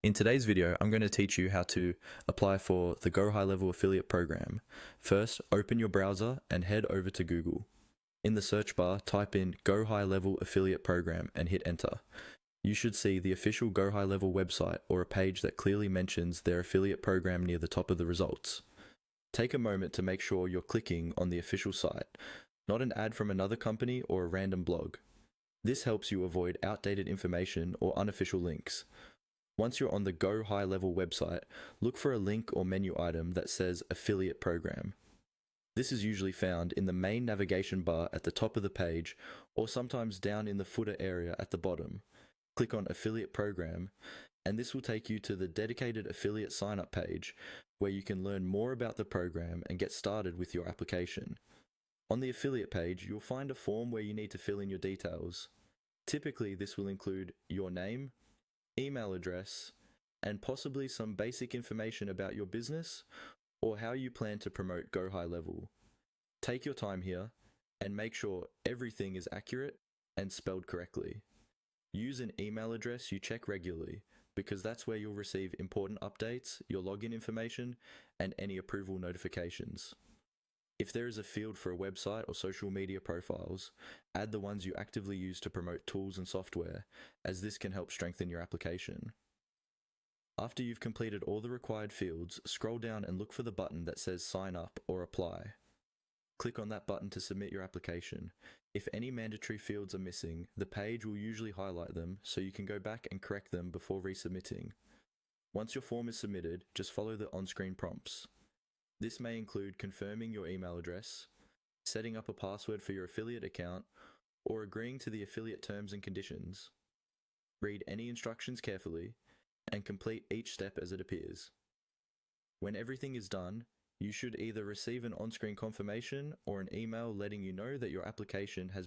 In today's video, I'm going to teach you how to apply for the Go High Level Affiliate Program. First, open your browser and head over to Google. In the search bar, type in Go High Level Affiliate Program and hit enter. You should see the official Go High Level website or a page that clearly mentions their affiliate program near the top of the results. Take a moment to make sure you're clicking on the official site, not an ad from another company or a random blog. This helps you avoid outdated information or unofficial links. Once you're on the Go High Level website, look for a link or menu item that says Affiliate Program. This is usually found in the main navigation bar at the top of the page, or sometimes down in the footer area at the bottom. Click on Affiliate Program, and this will take you to the dedicated affiliate sign-up page, where you can learn more about the program and get started with your application. On the affiliate page, you'll find a form where you need to fill in your details. Typically, this will include your name, email address, and possibly some basic information about your business or how you plan to promote Go High Level. Take your time here and make sure everything is accurate and spelled correctly. Use an email address you check regularly because that's where you'll receive important updates, your login information, and any approval notifications. If there is a field for a website or social media profiles, add the ones you actively use to promote tools and software, as this can help strengthen your application. After you've completed all the required fields, scroll down and look for the button that says Sign Up or Apply. Click on that button to submit your application. If any mandatory fields are missing, the page will usually highlight them so you can go back and correct them before resubmitting. Once your form is submitted, just follow the on-screen prompts. This may include confirming your email address, setting up a password for your affiliate account, or agreeing to the affiliate terms and conditions. Read any instructions carefully and complete each step as it appears. When everything is done, you should either receive an on-screen confirmation or an email letting you know that your application has